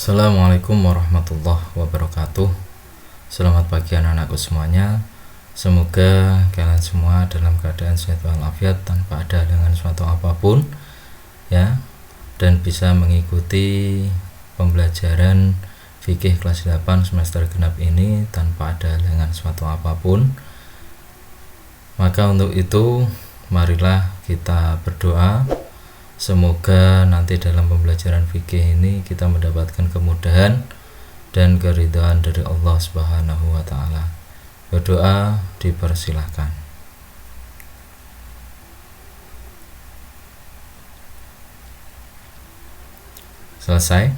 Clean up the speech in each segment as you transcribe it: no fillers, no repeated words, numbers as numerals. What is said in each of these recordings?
Assalamualaikum warahmatullahi wabarakatuh. Selamat pagi anak-anakku semuanya. Semoga kalian semua dalam keadaan sehat walafiat tanpa ada halangan suatu apapun ya, dan bisa mengikuti pembelajaran fikih kelas 8 semester genap ini tanpa ada halangan suatu apapun. Maka untuk itu marilah kita berdoa, semoga nanti dalam pembelajaran fikih ini kita mendapatkan kemudahan dan keridhaan dari Allah Subhanahu wa taala. Berdoa dipersilahkan. Selesai.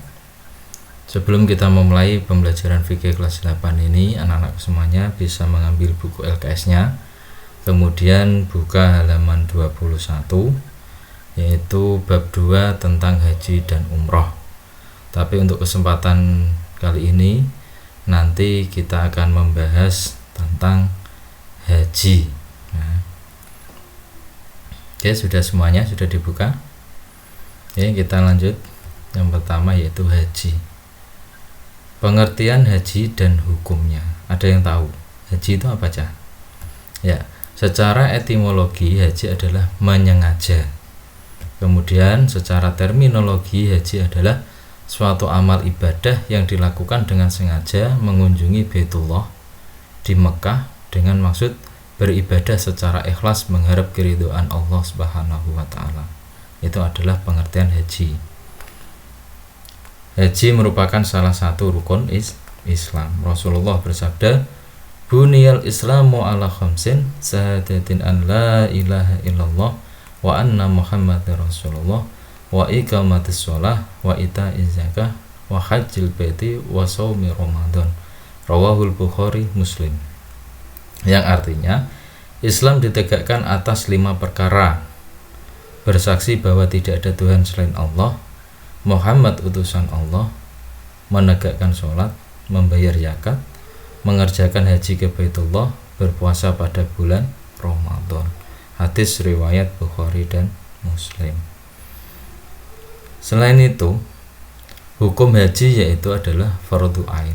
Sebelum kita memulai pembelajaran fikih kelas 8 ini, anak-anak semuanya bisa mengambil buku LKS-nya. Kemudian buka halaman 21, yaitu bab 2 tentang haji dan umroh. Tapi untuk kesempatan kali ini nanti kita akan membahas tentang haji. Nah, oke, sudah semuanya sudah dibuka. Oke, kita lanjut. Yang pertama yaitu haji. Pengertian haji dan hukumnya. Ada yang tahu haji itu apa aja? Ya, secara etimologi haji adalah menyengaja. Kemudian secara terminologi haji adalah suatu amal ibadah yang dilakukan dengan sengaja mengunjungi Baitullah di Mekah dengan maksud beribadah secara ikhlas mengharap keridhaan Allah Subhanahu wa taala. Itu adalah pengertian haji. Haji merupakan salah satu rukun Islam. Rasulullah bersabda, "Buniyal Islamu ala khamsin, syahadatin an la ilaha illallah wa anna Muhammadar Rasulullah wa iqamatis shalah wa ita'iz zakah wa hajjil baiti wa shaumi Ramadan." Rawahul Bukhari Muslim. Yang artinya Islam ditegakkan atas 5 perkara: bersaksi bahwa tidak ada Tuhan selain Allah, Muhammad utusan Allah, menegakkan sholat, membayar zakat, mengerjakan haji ke Baitullah, berpuasa pada bulan Ramadan. Hadis riwayat Bukhari dan Muslim. Selain itu, hukum haji yaitu adalah fardhu ain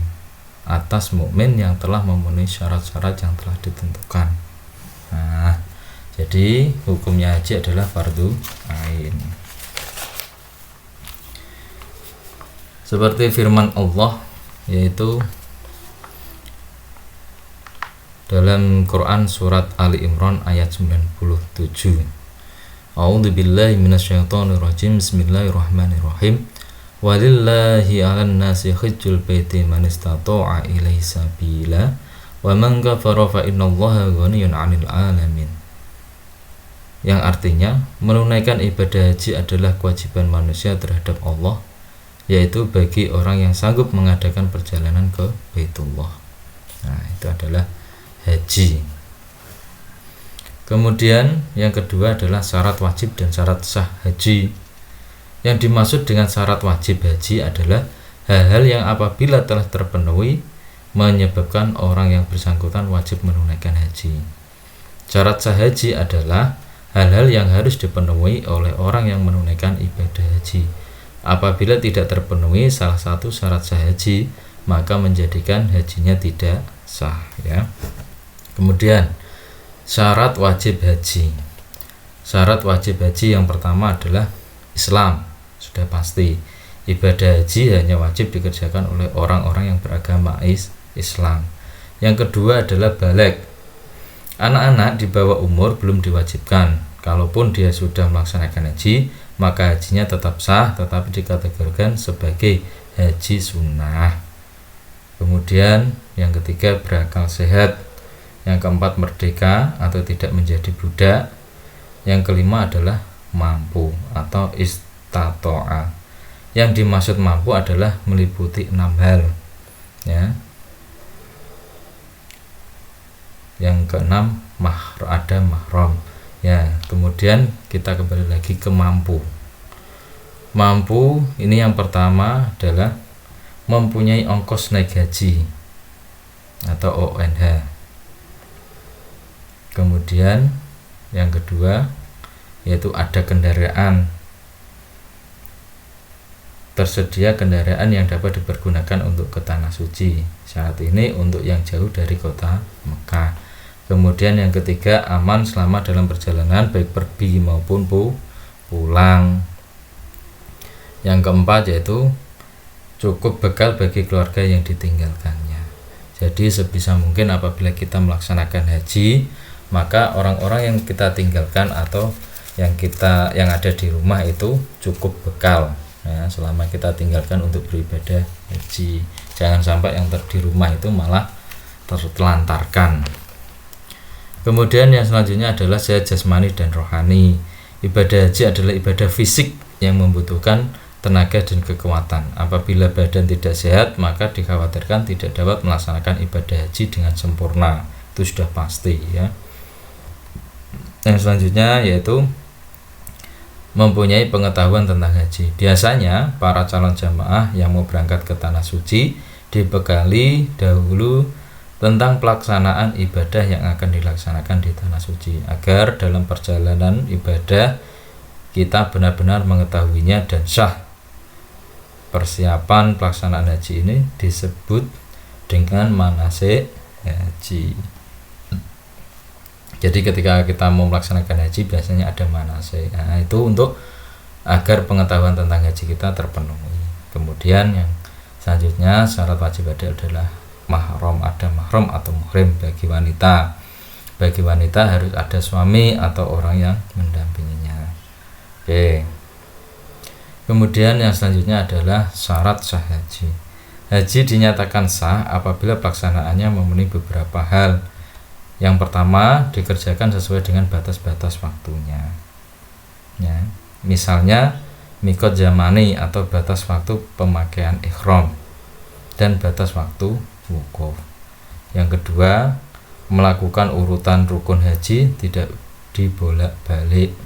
atas mukmin yang telah memenuhi syarat-syarat yang telah ditentukan. Nah, jadi hukumnya haji adalah fardhu ain. Seperti firman Allah yaitu dalam Quran surat Ali Imran ayat 97. A'udzubillahi minasyaitonirrajim. Bismillahirrahmanirrahim. Walillahi 'alan nasi hajjul baiti man istata'a ilaihi sabila wa man kafara fa innallaha ghaniyyun 'anil 'alamin. Yang artinya menunaikan ibadah haji adalah kewajiban manusia terhadap Allah, yaitu bagi orang yang sanggup mengadakan perjalanan ke Baitullah. Nah, itu adalah haji. Kemudian yang kedua adalah syarat wajib dan syarat sah haji. Yang dimaksud dengan syarat wajib haji adalah hal-hal yang apabila telah terpenuhi menyebabkan orang yang bersangkutan wajib menunaikan haji. Syarat sah haji adalah hal-hal yang harus dipenuhi oleh orang yang menunaikan ibadah haji. Apabila tidak terpenuhi salah satu syarat sah haji, maka menjadikan hajinya tidak sah ya. Kemudian syarat wajib haji. Syarat wajib haji yang pertama adalah Islam. Sudah pasti ibadah haji hanya wajib dikerjakan oleh orang-orang yang beragama Islam. Yang kedua adalah baligh. Anak-anak di bawah umur belum diwajibkan. Kalaupun dia sudah melaksanakan haji, maka hajinya tetap sah, tetapi dikategorikan sebagai haji sunnah. Kemudian yang ketiga berakal sehat. Yang keempat merdeka atau tidak menjadi budak. Yang kelima adalah mampu atau istato'a. Yang dimaksud mampu adalah meliputi 6 hal ya. Yang keenam ada mahram ya. Kemudian kita kembali lagi ke mampu. Mampu ini yang pertama adalah mempunyai ongkos naik haji atau ONH. Kemudian yang kedua yaitu ada kendaraan. tersedia kendaraan yang dapat dipergunakan untuk ke tanah suci. Syarat ini untuk yang jauh dari kota Mekah. Kemudian yang ketiga, aman selama dalam perjalanan baik pergi maupun pulang. Yang keempat yaitu cukup bekal bagi keluarga yang ditinggalkannya. Jadi sebisa mungkin apabila kita melaksanakan haji, maka orang-orang yang kita tinggalkan atau yang ada di rumah itu cukup bekal ya, selama kita tinggalkan untuk beribadah haji. Jangan sampai yang di rumah itu malah tertelantarkan. Kemudian yang selanjutnya adalah sehat jasmani dan rohani. Ibadah haji adalah ibadah fisik yang membutuhkan tenaga dan kekuatan. Apabila badan tidak sehat, maka dikhawatirkan tidak dapat melaksanakan ibadah haji dengan sempurna. Itu sudah pasti ya. Yang selanjutnya yaitu mempunyai pengetahuan tentang haji. Biasanya para calon jamaah yang mau berangkat ke tanah suci dibekali dahulu tentang pelaksanaan ibadah yang akan dilaksanakan di tanah suci, agar dalam perjalanan ibadah kita benar-benar mengetahuinya dan sah. Persiapan pelaksanaan haji ini disebut dengan manasik haji. Jadi ketika kita mau melaksanakan haji biasanya ada manasik. Nah, itu untuk agar pengetahuan tentang haji kita terpenuhi. Kemudian yang selanjutnya syarat wajib adalah mahram, ada mahram atau muhrim bagi wanita. Bagi wanita harus ada suami atau orang yang mendampinginya. Oke. Kemudian yang selanjutnya adalah syarat sah haji. Haji dinyatakan sah apabila pelaksanaannya memenuhi beberapa hal. Yang pertama, dikerjakan sesuai dengan batas-batas waktunya. Ya, misalnya mikot zamani atau batas waktu pemakaian ihram dan batas waktu wukuf. Yang kedua, melakukan urutan rukun haji tidak dibolak-balik.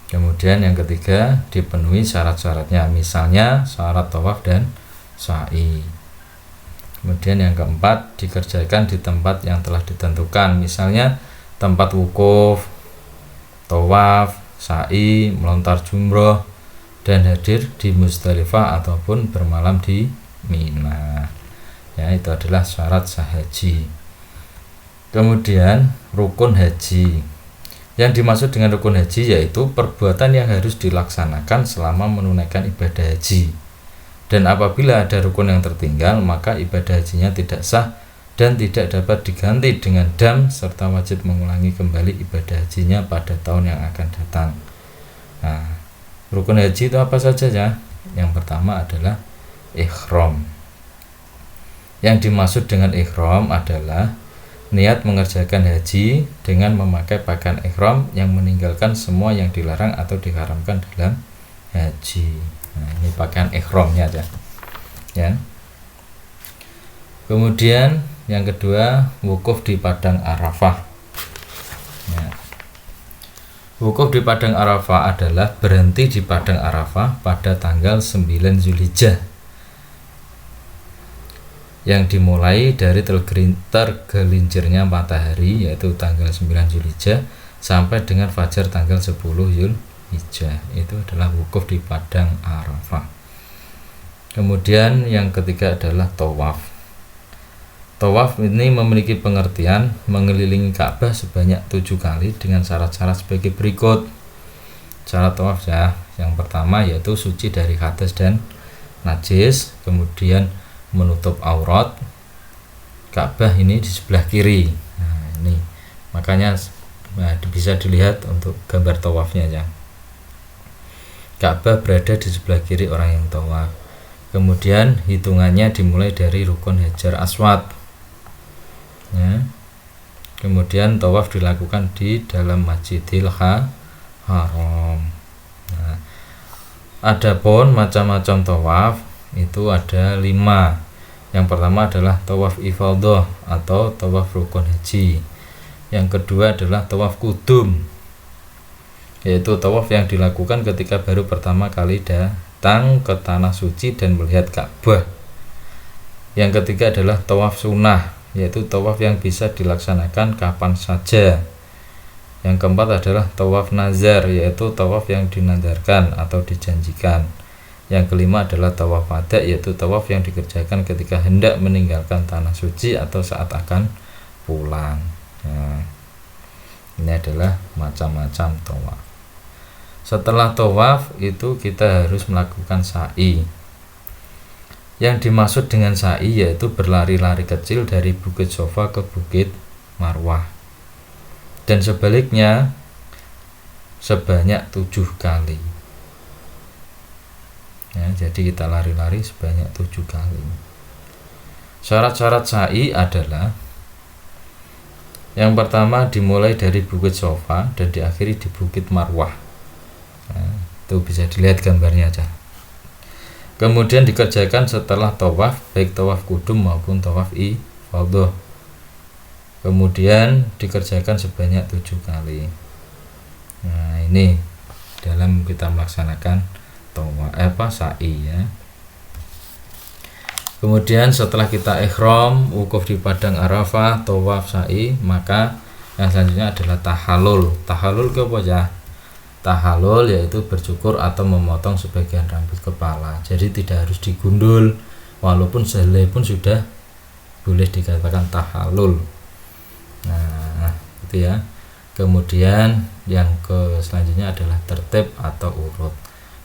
Kemudian yang ketiga, dipenuhi syarat-syaratnya, misalnya syarat tawaf dan sa'i. Kemudian yang keempat, dikerjakan di tempat yang telah ditentukan, misalnya tempat wukuf, tawaf, sa'i, melontar jumroh, dan hadir di Muzdalifah ataupun bermalam di Mina. Ya, itu adalah syarat sah haji. Kemudian rukun haji. Yang dimaksud dengan rukun haji yaitu perbuatan yang harus dilaksanakan selama menunaikan ibadah haji. Dan apabila ada rukun yang tertinggal, maka ibadah hajinya tidak sah dan tidak dapat diganti dengan dam, serta wajib mengulangi kembali ibadah hajinya pada tahun yang akan datang. Nah, rukun haji itu apa saja ya? Yang pertama adalah ihram. Yang dimaksud dengan ihram adalah niat mengerjakan haji dengan memakai pakaian ihram yang meninggalkan semua yang dilarang atau diharamkan dalam haji. Nah, ini pakaian ihramnya aja. Ya. Kemudian yang kedua, wukuf di padang Arafah. Ya. Wukuf di padang Arafah adalah berhenti di padang Arafah pada tanggal 9 Zulhijjah, yang dimulai dari tergelincirnya matahari yaitu tanggal 9 Zulhijjah sampai dengan fajar tanggal 10 Zulhijjah. Itu adalah wukuf di padang Arafah. Kemudian yang ketiga adalah tawaf. Tawaf ini memiliki pengertian mengelilingi Ka'bah sebanyak 7 kali dengan syarat-syarat sebagai berikut. Syarat tawaf ya, yang pertama yaitu suci dari hadas dan najis, kemudian menutup aurat. Ka'bah ini di sebelah kiri. Nah, ini makanya bisa dilihat untuk gambar tawafnya ya. Ka'bah berada di sebelah kiri orang yang tawaf. Kemudian hitungannya dimulai dari rukun Hajar Aswad. Ya. Kemudian tawaf dilakukan di dalam Masjidil Haram. Nah, adapun macam-macam tawaf itu ada 5. Yang pertama adalah tawaf ifadhah atau tawaf rukun haji. Yang kedua adalah tawaf kudum, yaitu tawaf yang dilakukan ketika baru pertama kali datang ke tanah suci dan melihat Ka'bah. Yang ketiga adalah tawaf sunnah, yaitu tawaf yang bisa dilaksanakan kapan saja. Yang keempat adalah tawaf nazar, yaitu tawaf yang dinazarkan atau dijanjikan. Yang kelima adalah tawaf wada, yaitu tawaf yang dikerjakan ketika hendak meninggalkan tanah suci atau saat akan pulang. Nah, ini adalah macam-macam tawaf. Setelah tawaf itu kita harus melakukan sa'i. Yang dimaksud dengan sa'i yaitu berlari-lari kecil dari Bukit Sofa ke Bukit Marwah, dan sebaliknya sebanyak 7 kali. Ya, jadi kita lari-lari sebanyak 7 kali. Syarat-syarat sa'i adalah yang pertama dimulai dari Bukit Sofa dan diakhiri di Bukit Marwah. Nah, itu bisa dilihat gambarnya aja. Kemudian dikerjakan setelah tawaf, baik tawaf kudum maupun tawaf ifadah. Kemudian dikerjakan sebanyak 7 kali. Nah, ini dalam kita melaksanakan sa'i ya. Kemudian setelah kita ihram, wukuf di padang Arafah, tawaf, sa'i, maka yang selanjutnya adalah tahallul. Tahallul ke apa ya? Tahallul yaitu bercukur atau memotong sebagian rambut kepala. Jadi tidak harus digundul, walaupun sehelai pun sudah boleh dikatakan tahallul. Nah, itu ya. Kemudian yang selanjutnya adalah tertib atau urut.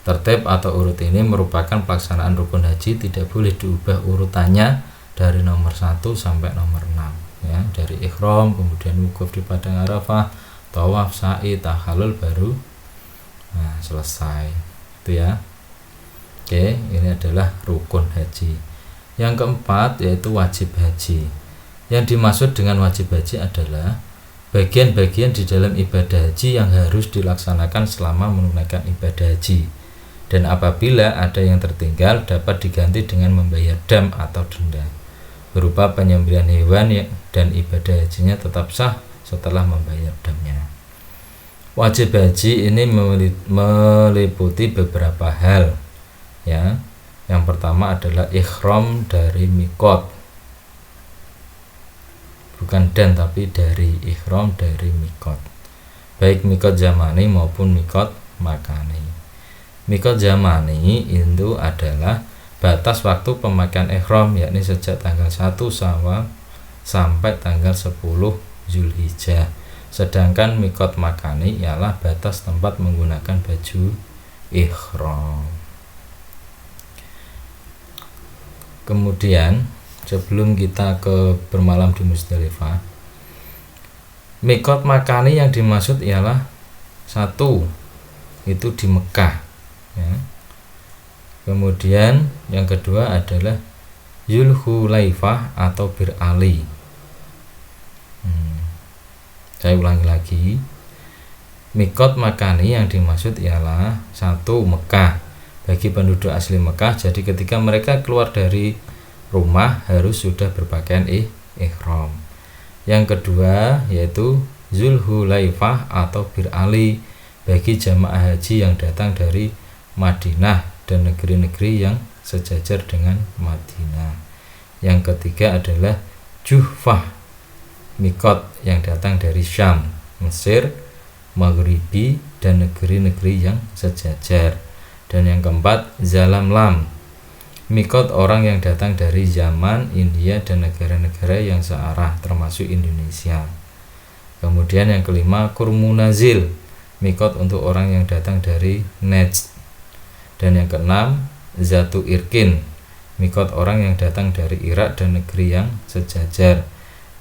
Tertib atau urut ini merupakan pelaksanaan rukun haji, tidak boleh diubah urutannya dari nomor 1 sampai nomor 6 ya. Dari ihram, kemudian wukuf di padang Arafah, tawaf, sa'i, tahallul, baru selesai. Itu ya. Oke, ini adalah rukun haji. Yang keempat yaitu wajib haji. Yang dimaksud dengan wajib haji adalah bagian-bagian di dalam ibadah haji yang harus dilaksanakan selama menunaikan ibadah haji, dan apabila ada yang tertinggal dapat diganti dengan membayar dam atau denda berupa penyembelihan hewan dan ibadah hajinya tetap sah setelah membayar damnya. Wajib haji ini meliputi beberapa hal ya. Yang pertama adalah ihram dari mikot, bukan dan tapi dari ihram dari mikot, baik mikot zamani maupun mikot makani. Mikot zamani itu adalah batas waktu pemakaian ihram, yakni sejak tanggal 1 Syawal sampai tanggal 10 Zulhijjah. Sedangkan mikot makani ialah batas tempat menggunakan baju ihram. Kemudian sebelum kita ke bermalam di Musdalifah, mikot makani yang dimaksud ialah satu, itu di Mekah ya. Kemudian yang kedua adalah Zulhulaifah atau Bir Ali. Saya ulangi lagi, mikot makani yang dimaksud ialah satu, Mekah bagi penduduk asli Mekah. Jadi ketika mereka keluar dari rumah harus sudah berpakaian ihram. Yang kedua yaitu Zulhulaifah atau Bir Ali bagi jamaah haji yang datang dari Madinah dan negeri-negeri yang sejajar dengan Madinah. Yang ketiga adalah Juhfah, mikot yang datang dari Syam, Mesir, Maghribi dan negeri-negeri yang sejajar. Dan yang keempat Zalamlam, mikot orang yang datang dari Yaman, India dan negara-negara yang searah termasuk Indonesia. Kemudian yang kelima Kurmunazil, mikot untuk orang yang datang dari Najd. Dan yang keenam Zatu Irkin, mikot orang yang datang dari Irak dan negeri yang sejajar.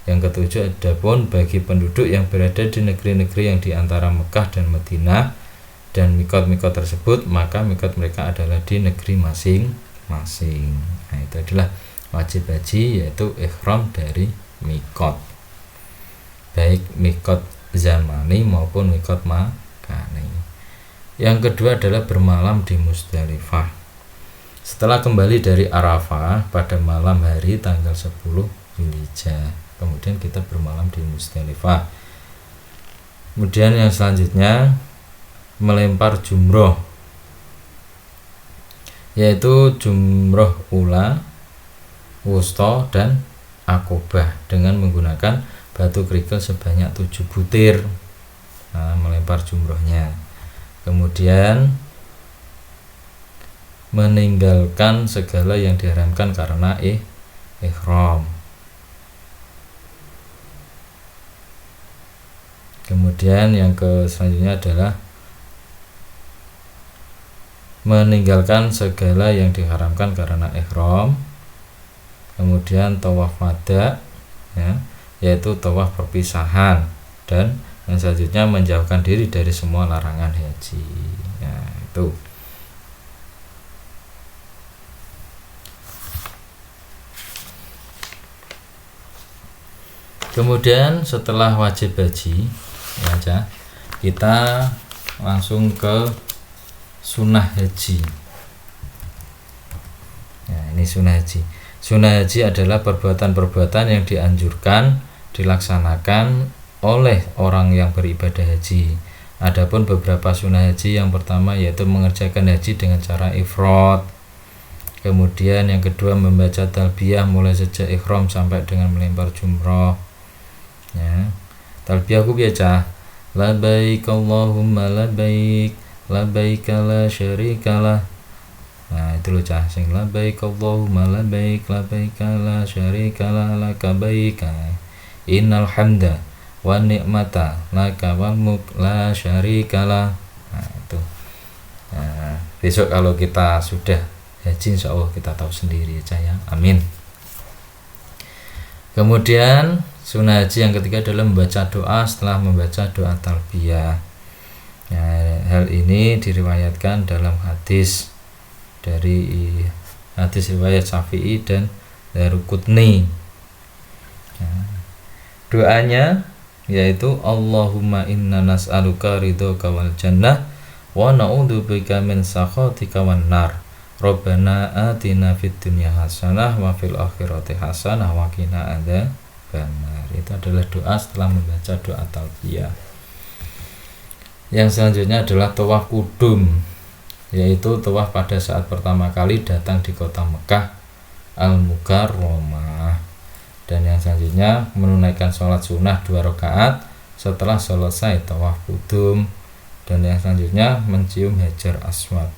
Yang ketujuh adapun bagi penduduk yang berada di negeri-negeri yang di antara Mekah dan Madinah dan mikot-mikot tersebut, maka mikot mereka adalah di negeri masing-masing. Nah, itu adalah wajib haji, yaitu ihram dari mikot, baik mikot zamani maupun mikot makani. Yang kedua adalah bermalam di Musdalifah. Setelah kembali dari Arafah pada malam hari tanggal 10 Zulhijjah, kemudian kita bermalam di Musdalifah. Kemudian yang selanjutnya melempar jumroh, yaitu jumroh ula, wusta dan akobah dengan menggunakan batu kerikil sebanyak 7 butir. Nah, melempar jumrohnya. Kemudian meninggalkan segala yang diharamkan karena ihram. Kemudian yang selanjutnya adalah meninggalkan segala yang diharamkan karena ihram. Kemudian tawaf wada, ya, yaitu tawaf perpisahan, dan yang selanjutnya menjauhkan diri dari semua larangan haji. Ya, itu. Kemudian setelah wajib haji, ya, kita langsung ke sunnah haji. Ya, ini sunnah haji. Sunnah haji adalah perbuatan-perbuatan yang dianjurkan dilaksanakan oleh orang yang beribadah haji. Adapun beberapa sunnah haji, yang pertama yaitu mengerjakan haji dengan cara ifrad. Kemudian yang kedua membaca talbiyah mulai sejak ihram sampai dengan melempar jumrah. Ya, talbiyah ku biasa labbaik Allahumma labbaik labbaik la syarikalah. Nah, itu loh cah, sing labbaik Allahumma labbaik labbaik la syarikalah laka baik innal hamda wa ni'mata laka wal mulk la syarikalah. Nah, itu. Nah, besok kalau kita sudah haji insyaallah kita tahu sendiri ya, ya. Amin. Kemudian sunnah haji yang ketiga adalah membaca doa setelah membaca doa talbiyah. Ya, hal ini diriwayatkan dalam hadis dari hadis riwayat Syafi'i dan Daruqutni. Ya, doanya yaitu Allahumma inna nas'aluka ridhoka wal jannah wa na'udzubika min sakhatika wan nar. Rabbana atina fid dunya hasanah wa fil akhirati hasanah wa qina adzabannar. Itu adalah doa setelah membaca doa talbiyah. Yang selanjutnya adalah tawaf kudum, yaitu tawaf pada saat pertama kali datang di kota Mekah Al-Mukarramah. Dan yang selanjutnya menunaikan sholat sunnah 2 rakaat setelah selesai tawaf kudum. Dan yang selanjutnya mencium hajar aswad.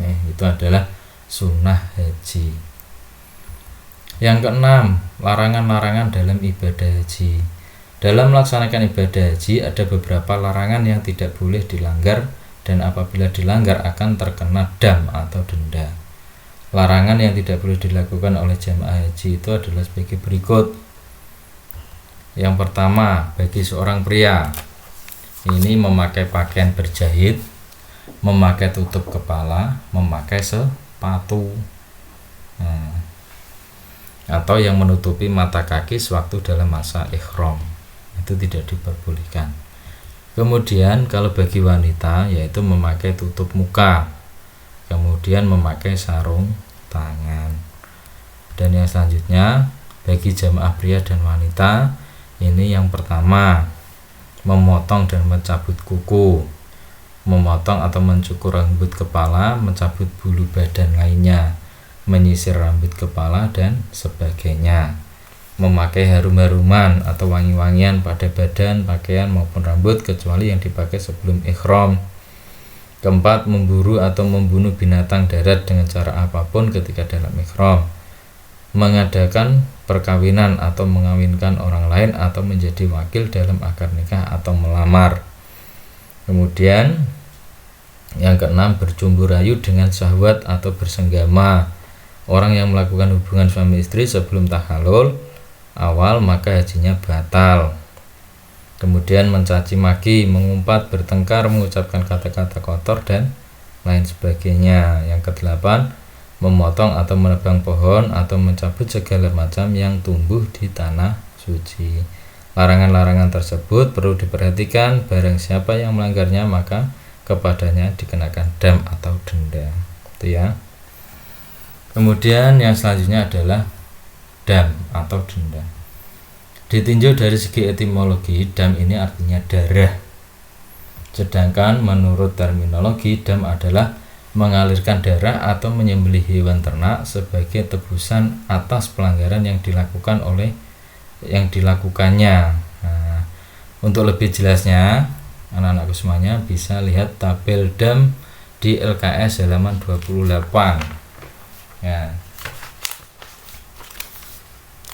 Itu adalah sunnah haji. Yang keenam, larangan-larangan dalam ibadah haji. Dalam melaksanakan ibadah haji ada beberapa larangan yang tidak boleh dilanggar, dan apabila dilanggar akan terkena dam atau denda. Larangan yang tidak boleh dilakukan oleh jamaah haji itu adalah sebagai berikut. Yang pertama, bagi seorang pria ini memakai pakaian berjahit, memakai tutup kepala, memakai sepatu, atau yang menutupi mata kaki sewaktu dalam masa ihram, itu tidak diperbolehkan. Kemudian kalau bagi wanita yaitu memakai tutup muka, kemudian memakai sarung tangan. Dan yang selanjutnya bagi jamaah pria dan wanita ini yang pertama memotong dan mencabut kuku, memotong atau mencukur rambut kepala, mencabut bulu badan lainnya, menyisir rambut kepala dan sebagainya, memakai harum-haruman atau wangi-wangian pada badan, pakaian maupun rambut kecuali yang dipakai sebelum ihram. Keempat, memburu atau membunuh binatang darat dengan cara apapun ketika dalam ihram, mengadakan perkawinan atau mengawinkan orang lain atau menjadi wakil dalam akad nikah atau melamar. Kemudian yang keenam, bercumbu rayu dengan syahwat atau bersenggama. Orang yang melakukan hubungan suami istri sebelum tahalul awal maka hajinya batal. Kemudian mencaci maki, mengumpat, bertengkar, mengucapkan kata-kata kotor dan lain sebagainya. Yang kedelapan, memotong atau menebang pohon atau mencabut segala macam yang tumbuh di tanah suci. Larangan-larangan tersebut perlu diperhatikan. Barang siapa yang melanggarnya maka kepadanya dikenakan dam atau denda. Itu ya. Kemudian yang selanjutnya adalah dam atau denda. Ditinjau dari segi etimologi, dam ini artinya darah. Sedangkan menurut terminologi, dam adalah mengalirkan darah atau menyembelih hewan ternak sebagai tebusan atas pelanggaran yang dilakukannya. Nah, untuk lebih jelasnya, anak-anakku semuanya bisa lihat tabel dam di LKS halaman 28. Ya.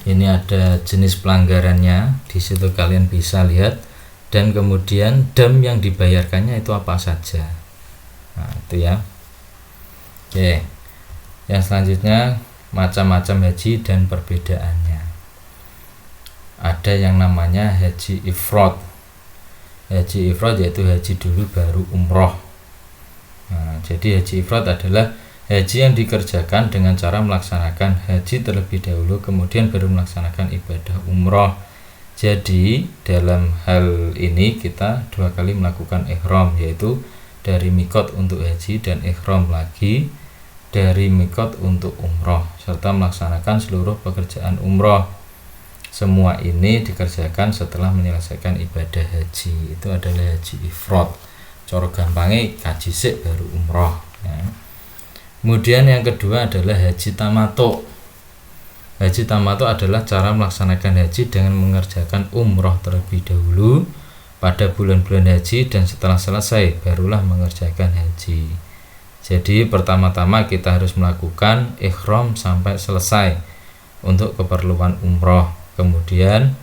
Ini ada jenis pelanggarannya, di situ kalian bisa lihat, dan kemudian dam yang dibayarkannya itu apa saja. Nah, itu ya. Oke. Yang selanjutnya macam-macam haji dan perbedaannya. Ada yang namanya haji ifrad. Haji ifrad yaitu haji dulu baru umroh. Nah, jadi haji ifrad adalah haji yang dikerjakan dengan cara melaksanakan haji terlebih dahulu kemudian baru melaksanakan ibadah umroh. Jadi dalam hal ini kita 2 kali melakukan ihram, yaitu dari mikot untuk haji dan ihram lagi dari mikot untuk umroh, serta melaksanakan seluruh pekerjaan umroh. Semua ini dikerjakan setelah menyelesaikan ibadah haji. Itu adalah haji ifrad. Cara gampangnya kaji sik baru umroh ya. Kemudian yang kedua adalah haji tamattu. Haji tamattu adalah cara melaksanakan haji dengan mengerjakan umroh terlebih dahulu pada bulan-bulan haji, dan setelah selesai barulah mengerjakan haji. Jadi pertama-tama kita harus melakukan ihram sampai selesai untuk keperluan umroh, kemudian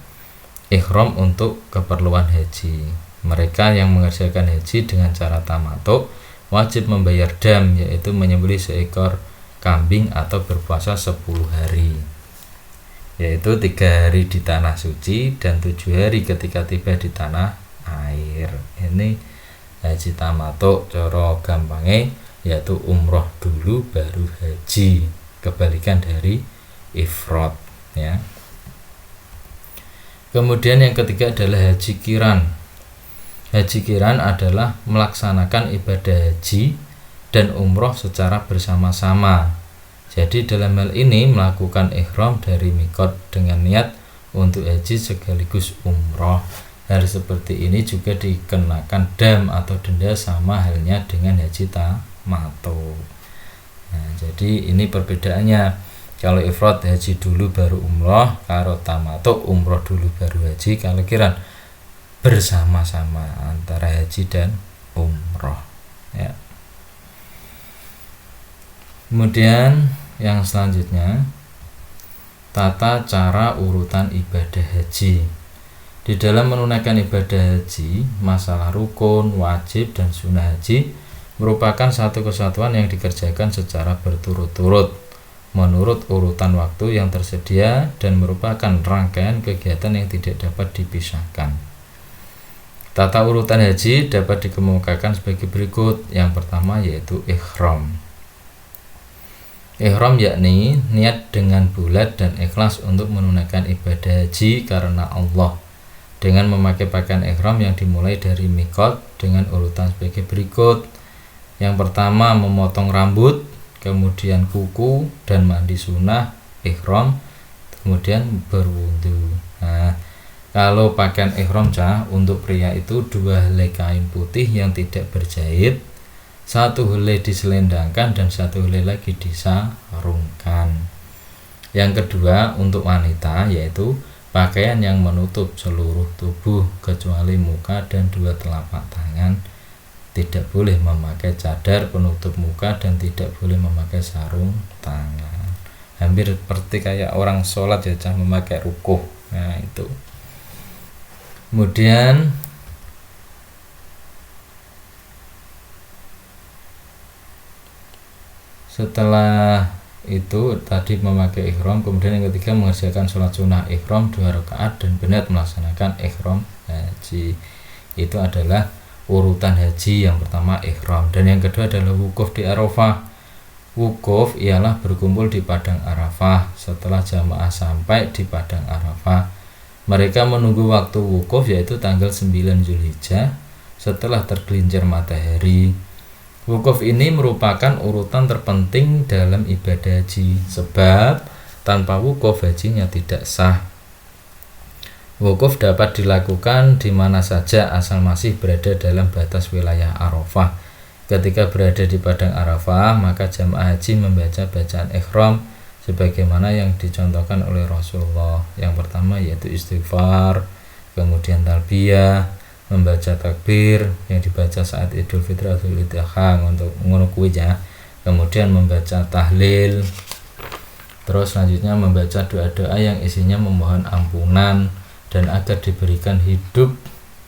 ihram untuk keperluan haji. Mereka yang mengerjakan haji dengan cara tamattu wajib membayar dam, yaitu menyembelih seekor kambing atau berpuasa 10 hari, yaitu 3 hari di tanah suci dan 7 hari ketika tiba di tanah air. Ini haji tamattu, cara gampangnya yaitu umroh dulu baru haji, kebalikan dari ifrad ya. Kemudian yang ketiga adalah haji qiran. Haji qiran adalah melaksanakan ibadah haji dan umroh secara bersama-sama. Jadi dalam hal ini melakukan ihram dari mikot dengan niat untuk haji sekaligus umroh. Hal seperti ini juga dikenakan dam atau denda, sama halnya dengan haji tamattu. Nah, jadi ini perbedaannya. Kalau ifrad haji dulu baru umroh, kalau tamattu umroh dulu baru haji, kalau qiran bersama-sama antara haji dan umroh ya. Kemudian yang selanjutnya, tata cara urutan ibadah haji. Di dalam menunaikan ibadah haji, masalah rukun, wajib, dan sunnah haji merupakan satu kesatuan yang dikerjakan secara berturut-turut menurut urutan waktu yang tersedia dan merupakan rangkaian kegiatan yang tidak dapat dipisahkan. Tata urutan haji dapat dikemukakan sebagai berikut. Yang pertama yaitu ihram. Ihram yakni niat dengan bulat dan ikhlas untuk menunaikan ibadah haji karena Allah, dengan memakai pakaian ihram yang dimulai dari mikot dengan urutan sebagai berikut. Yang pertama memotong rambut, kemudian kuku dan mandi sunnah ihram, kemudian berwudu. Nah, kalau pakaian ihram untuk pria itu 2 helai kain putih yang tidak berjahit, 1 helai diselendangkan dan 1 helai lagi disarungkan. Yang kedua untuk wanita yaitu pakaian yang menutup seluruh tubuh kecuali muka dan 2 telapak tangan. Tidak boleh memakai cadar penutup muka dan tidak boleh memakai sarung tangan. Hampir seperti kayak orang sholat ya, memakai rukuh. Nah itu. Kemudian setelah itu tadi memakai ihram, kemudian yang ketiga mengerjakan sholat sunnah ihram 2 rakaat dan benar melaksanakan ihram haji. Itu adalah urutan haji. Yang pertama ihram, dan yang kedua adalah wukuf di Arafah. Wukuf ialah berkumpul di padang Arafah. Setelah jamaah sampai di padang Arafah, mereka menunggu waktu wukuf yaitu tanggal 9 Zulhijjah setelah tergelincir matahari. Wukuf ini merupakan urutan terpenting dalam ibadah haji, sebab tanpa wukuf hajinya tidak sah. Wukuf dapat dilakukan di mana saja asal masih berada dalam batas wilayah Arafah. Ketika berada di padang Arafah, maka jamaah haji membaca bacaan ihram sebagaimana yang dicontohkan oleh Rasulullah. Yang pertama yaitu istighfar, kemudian talbiyah, membaca takbir yang dibaca saat Idul Fitri atau Idul Adha untuk ngono kuwi ya. Kemudian membaca tahlil. Terus selanjutnya membaca doa-doa yang isinya memohon ampunan dan agar diberikan hidup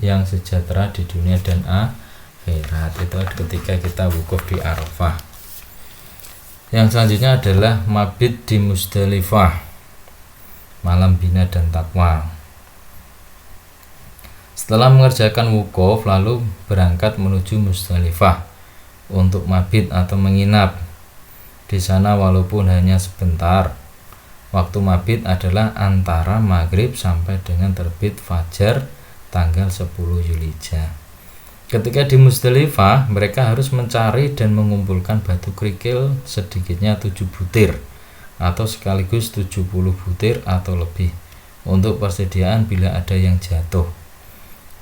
yang sejahtera di dunia dan akhirat. Itu ketika kita wukuf di Arafah. Yang selanjutnya adalah mabit di Musdalifah, malam bina dan takwa. Setelah mengerjakan wukuf lalu berangkat menuju Musdalifah untuk mabit atau menginap di sana walaupun hanya sebentar. Waktu mabit adalah antara maghrib sampai dengan terbit fajar tanggal 10 Zulhijjah. Ketika di Musdalifah, mereka harus mencari dan mengumpulkan batu kerikil sedikitnya 7 butir atau sekaligus 70 butir atau lebih untuk persediaan bila ada yang jatuh.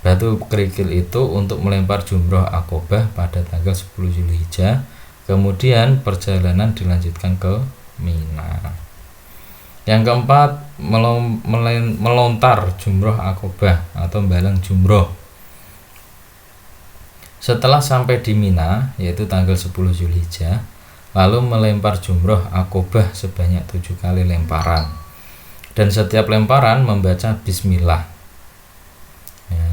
Batu kerikil itu untuk melempar jumroh Aqobah pada tanggal 10 Zulhijjah. Kemudian perjalanan dilanjutkan ke Mina. Yang keempat, melontar jumroh Aqobah atau balang jumroh. Setelah sampai di Mina, yaitu tanggal 10 Zulhijjah, lalu melempar jumroh Aqobah sebanyak 7 kali lemparan. Dan setiap lemparan membaca bismillah. Ya.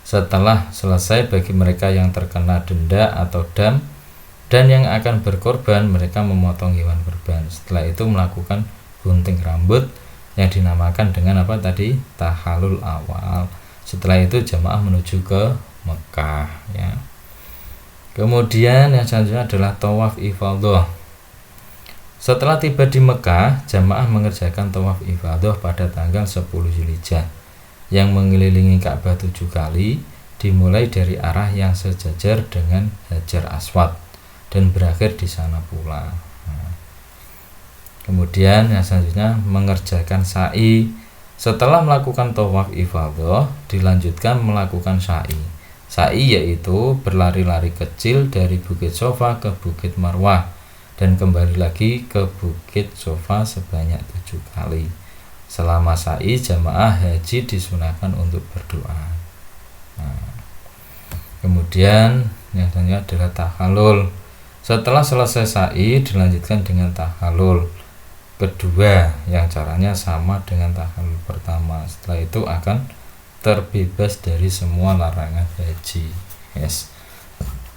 Setelah selesai, bagi mereka yang terkena denda atau dam dan yang akan berkorban, mereka memotong hewan kurban. Setelah itu melakukan gunting rambut yang dinamakan dengan apa tadi? Tahallul awal. Setelah itu jamaah menuju ke Mekah ya. Kemudian yang selanjutnya adalah tawaf ifadah. Setelah tiba di Mekah, jamaah mengerjakan tawaf ifadah pada tanggal 10 Zulhijjah yang mengelilingi Ka'bah 7 kali, dimulai dari arah yang sejajar dengan Hajar Aswad dan berakhir di sana pula. Kemudian yang selanjutnya mengerjakan sa'i. Setelah melakukan tawaf ifadah, dilanjutkan melakukan sa'i. Sa'i yaitu berlari-lari kecil dari Bukit Sofa ke Bukit Marwah dan kembali lagi ke Bukit Sofa sebanyak 7 kali. Selama sa'i, jamaah haji disunahkan untuk berdoa. Kemudian yang selanjutnya adalah tahallul. Setelah selesai sa'i, dilanjutkan dengan tahallul kedua yang caranya sama dengan tahallul pertama. Setelah itu akan terbebas dari semua larangan haji. Yes.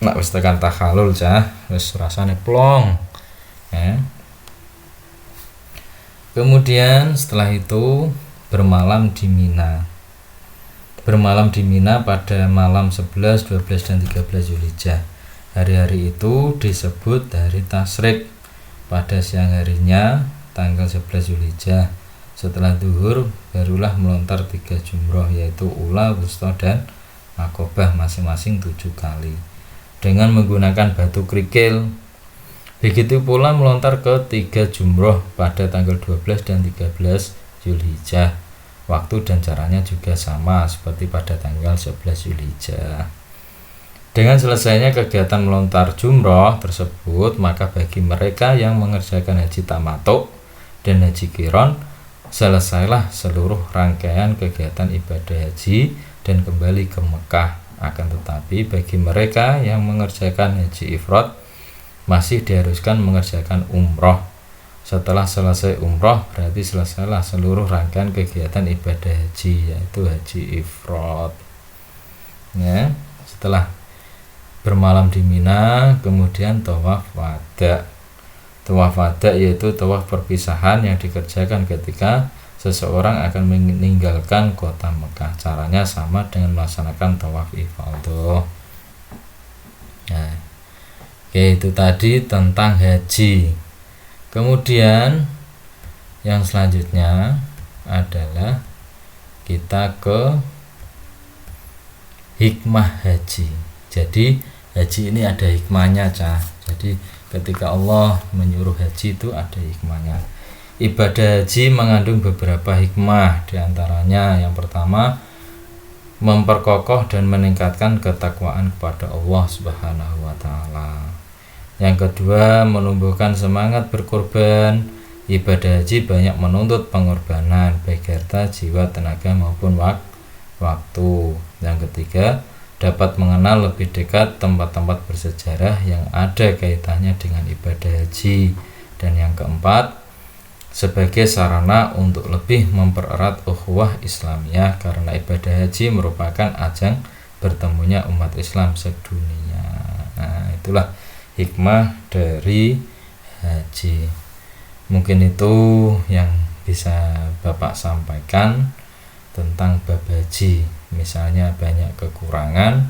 Nak wis tekan tahallul cah, wis rasane plong. Ya. Kemudian setelah itu bermalam di Mina. Bermalam di Mina pada malam 11, 12 dan 13 Zulhijjah. Hari-hari itu disebut hari tasyrik. Pada siang harinya tanggal 11 Zulhijjah, setelah zuhur barulah melontar 3 jumroh, yaitu ula, wusta dan Aqobah masing-masing 7 kali dengan menggunakan batu kerikil. Begitu pula melontar ke 3 jumroh pada tanggal 12 dan 13 Zulhijjah. Waktu dan caranya juga sama seperti pada tanggal 11 Zulhijjah. Dengan selesainya kegiatan melontar jumroh tersebut, maka bagi mereka yang mengerjakan haji tamattu dan haji qiron, selesailah seluruh rangkaian kegiatan ibadah haji dan kembali ke Mekah. Akan tetapi bagi mereka yang mengerjakan haji ifrad, masih diharuskan mengerjakan umroh. Setelah selesai umroh, berarti selesailah seluruh rangkaian kegiatan ibadah haji, yaitu haji ifrad. Ya, setelah bermalam di Mina, kemudian tawaf wada. Tawaf wada yaitu tawaf perpisahan yang dikerjakan ketika seseorang akan meninggalkan kota Mekah. Caranya sama dengan melaksanakan tawaf ifadah. Nah, oke, itu tadi tentang haji. Kemudian yang selanjutnya adalah kita ke hikmah haji. Jadi haji ini ada hikmahnya, cah. Jadi ketika Allah menyuruh haji itu ada hikmahnya. Ibadah haji mengandung beberapa hikmah, diantaranya yang pertama memperkokoh dan meningkatkan ketakwaan kepada Allah Subhanahu wa Ta'ala. Yang kedua, menumbuhkan semangat berkorban. Ibadah haji banyak menuntut pengorbanan baik harta, jiwa, tenaga maupun waktu. Yang ketiga, dapat mengenal lebih dekat tempat-tempat bersejarah yang ada kaitannya dengan ibadah haji. Dan yang keempat, sebagai sarana untuk lebih mempererat ukhuwah Islamiyah, karena ibadah haji merupakan ajang bertemunya umat Islam sedunia. Nah, itulah hikmah dari haji. Mungkin itu yang bisa Bapak sampaikan tentang bab haji. Misalnya banyak kekurangan,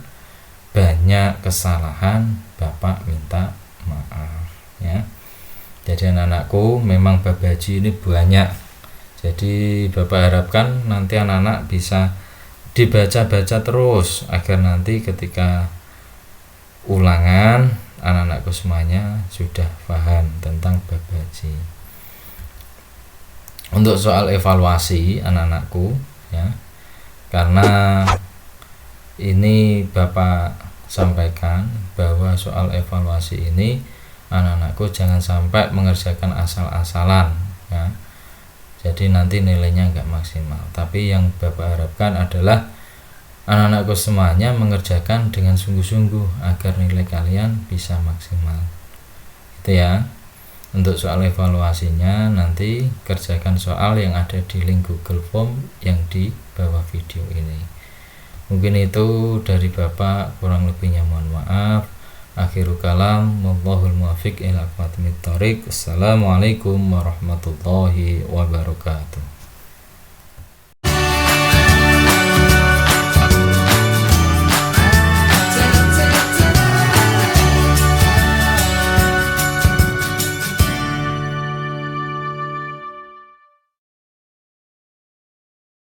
banyak kesalahan, Bapak minta maaf ya. Jadi anak-anakku, memang bab haji ini banyak. Jadi Bapak harapkan nanti anak-anak bisa dibaca-baca terus agar nanti ketika ulangan anak-anakku semuanya sudah paham tentang bab haji. Untuk soal evaluasi anak-anakku ya, karena ini Bapak sampaikan bahwa soal evaluasi ini anak-anakku jangan sampai mengerjakan asal-asalan ya. Jadi nanti nilainya enggak maksimal. Tapi yang Bapak harapkan adalah anak-anakku semuanya mengerjakan dengan sungguh-sungguh agar nilai kalian bisa maksimal. Itu ya. Untuk soal evaluasinya nanti kerjakan soal yang ada di link Google Form yang di bawah video ini. Mungkin itu dari Bapak, kurang lebihnya mohon maaf. Akhirul kalam, wallahul muwaffiq ila aqwamit thoriq. Assalamualaikum warahmatullahi wabarakatuh.